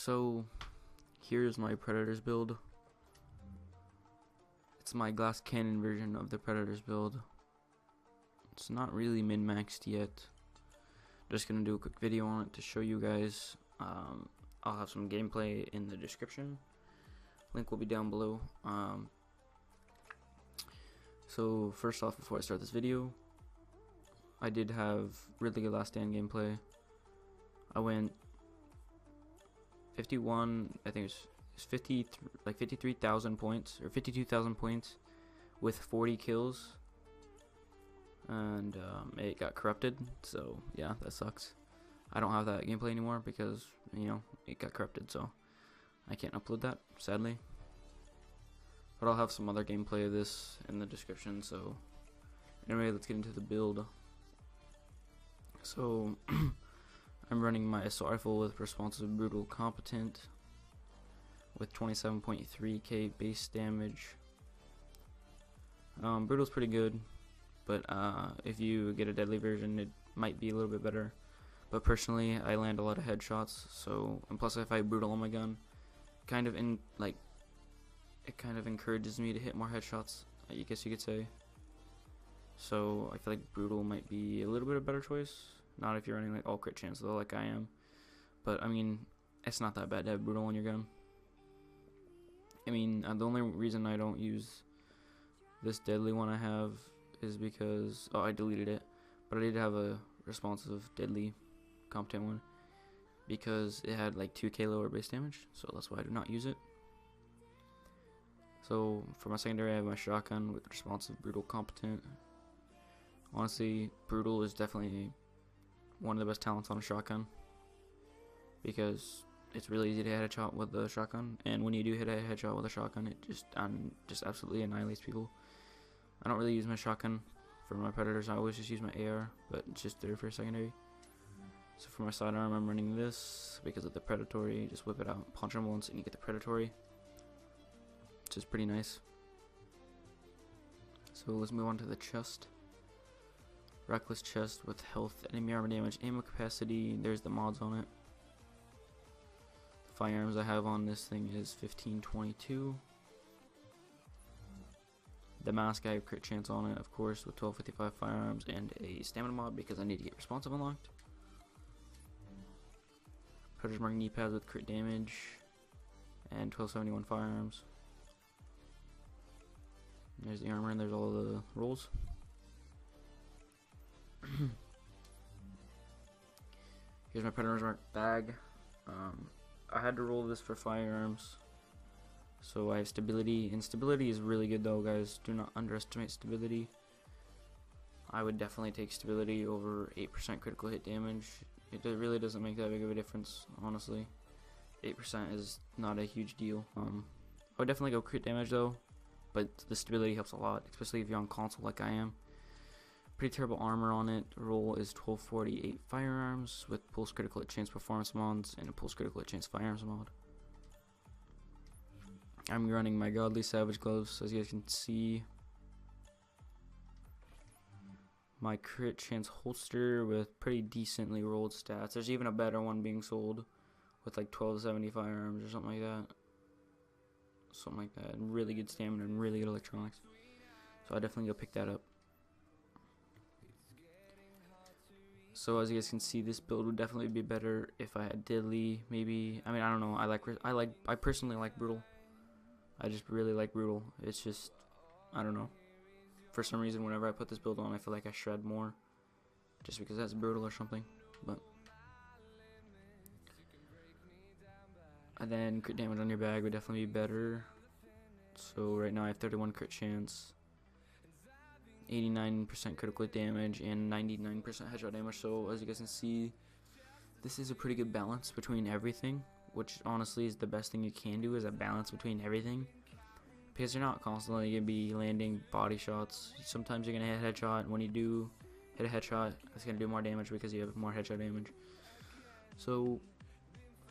So here's my Predators build. It's my glass cannon version of the Predators build. It's not really min-maxed yet. Just gonna do a quick video on it to show you guys. I'll have some gameplay in the description. Link will be down below. So first off, before I start this video, I did have really good Last Stand gameplay. I went 51, I think it's 53,000 points or 52,000 points with 40 kills, and it got corrupted. So yeah, that sucks. I don't have that gameplay anymore because it got corrupted, so I can't upload that, sadly. But I'll have some other gameplay of this in the description. So anyway, let's get into the build. So I'm running my assault rifle with responsive, brutal, competent, with 27.3k base damage. Brutal's pretty good, but if you get a deadly version, it might be a little bit better. But personally, I land a lot of headshots, so, and plus if I brutal on my gun, it kind of encourages me to hit more headshots, I guess you could say. So I feel like brutal might be a little bit of a better choice. Not if you're running like all crit chance though, like I am. But I mean, it's not that bad to have brutal on your gun. I mean, the only reason I don't use this deadly one I have is because I deleted it, but I did have a responsive deadly competent one because it had like 2k lower base damage, so that's why I do not use it. So for my secondary, I have my shotgun with responsive, brutal, competent. Honestly, brutal is definitely one of the best talents on a shotgun because it's really easy to hit a headshot with the shotgun, and when you do hit a headshot with a shotgun, it just absolutely annihilates people. I don't really use my shotgun for my Predators. I always just use my AR, but it's just there for a secondary. So for my sidearm, I'm running this because of the predatory. Just whip it out, punch them once, and you get the predatory, which is pretty nice. So let's move on to the chest. Reckless chest with health, enemy armor damage, ammo capacity. There's the mods on it. The firearms I have on this thing is 1522. The mask, I have crit chance on it, of course, with 1255 firearms and a stamina mod because I need to get responsive unlocked. Predator's mark knee pads with crit damage and 1271 firearms. There's the armor and there's all the rolls. Here's my Predator's mark bag. I had to roll this for firearms, so I have stability, and stability is really good though, guys. Do not underestimate stability. I would definitely take stability over 8% critical hit damage. It really doesn't make that big of a difference, honestly. 8% is not a huge deal. I would definitely go crit damage though, but the stability helps a lot, especially if you're on console like I am. Pretty terrible armor on it. Roll is 1248 firearms with pulse critical hit chance performance mods and a pulse critical hit chance firearms mod. I'm running my Godly Savage gloves, as you guys can see. My crit chance holster with pretty decently rolled stats. There's even a better one being sold with like 1270 firearms or something like that. And really good stamina and really good electronics. So I definitely go pick that up. So as you guys can see, this build would definitely be better if I had deadly. Maybe, I mean, I don't know. I personally like brutal. I just really like brutal. It's just, I don't know. For some reason, whenever I put this build on, I feel like I shred more, just because that's brutal or something. But and then crit damage on your bag would definitely be better. So right now I have 31 crit chance, 89% critical hit damage, and 99% headshot damage. So as you guys can see, this is a pretty good balance between everything, which honestly is the best thing you can do, is a balance between everything. Because you're not constantly going to be landing body shots. Sometimes you're going to hit a headshot, and when you do hit a headshot, it's going to do more damage because you have more headshot damage. So,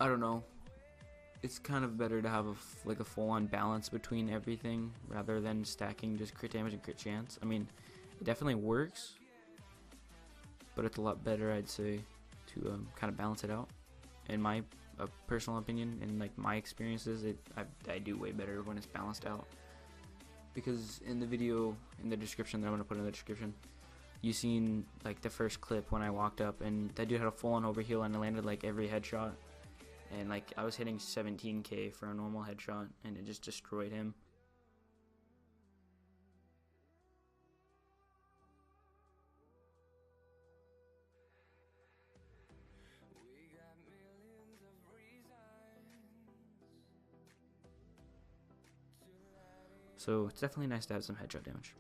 I don't know. It's kind of better to have a full-on balance between everything rather than stacking just crit damage and crit chance. I mean, it definitely works, but it's a lot better, I'd say, to kind of balance it out, in my a personal opinion and like my experiences, I do way better when it's balanced out. Because in the video, in the description that I'm gonna put in the description, you seen like the first clip when I walked up and that dude had a full-on overheal and I landed like every headshot, and like I was hitting 17k for a normal headshot and it just destroyed him. So it's definitely nice to have some headshot damage.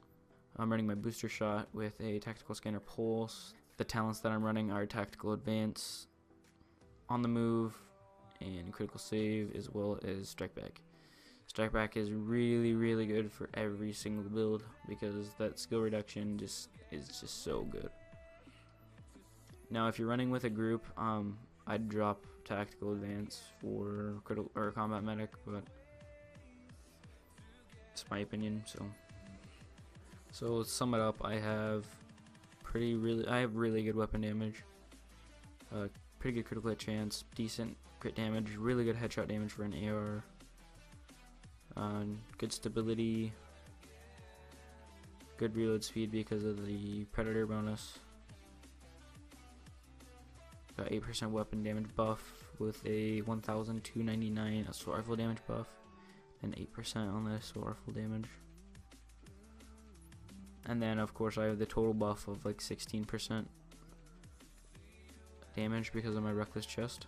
I'm running my booster shot with a tactical scanner pulse. The talents that I'm running are tactical advance, on the move, and critical save, as well as strike back. Strike back is really good for every single build because that skill reduction is just so good. Now if you're running with a group, I'd drop tactical advance for critical or combat medic, but it's my opinion. So to sum it up, I have really good weapon damage, pretty good critical hit chance, decent crit damage, really good headshot damage for an AR, good stability, good reload speed because of the predator bonus, got 8% weapon damage buff with a 1299 assault rifle damage buff, and 8% on the assault rifle damage. And then of course I have the total buff of like 16% damage because of my reckless chest.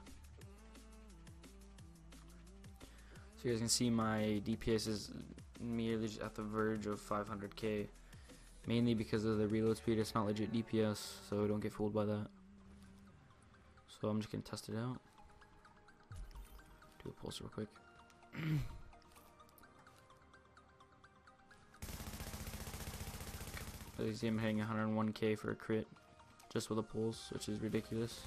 So you guys can see my DPS is merely just at the verge of 500k, mainly because of the reload speed. It's not legit DPS, so don't get fooled by that. So I'm just gonna test it out. Do a pulse real quick. As you see, I'm hitting 101k for a crit just with a pulse, which is ridiculous.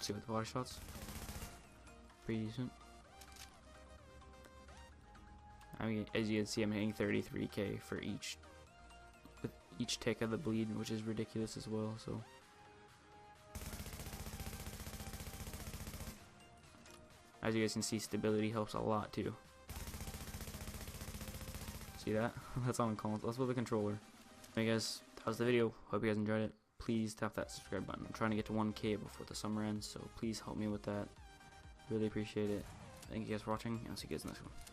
See with the body shots, pretty decent. I mean, as you can see, I'm hitting 33k for each tick of the bleed, which is ridiculous as well. So as you guys can see, stability helps a lot too. See that? That's on the console. That's with the controller. Hey guys, that was the video. Hope you guys enjoyed it. Please tap that subscribe button. I'm trying to get to 1k before the summer ends, so please help me with that. Really appreciate it. Thank you guys for watching, and I'll see you guys in the next one.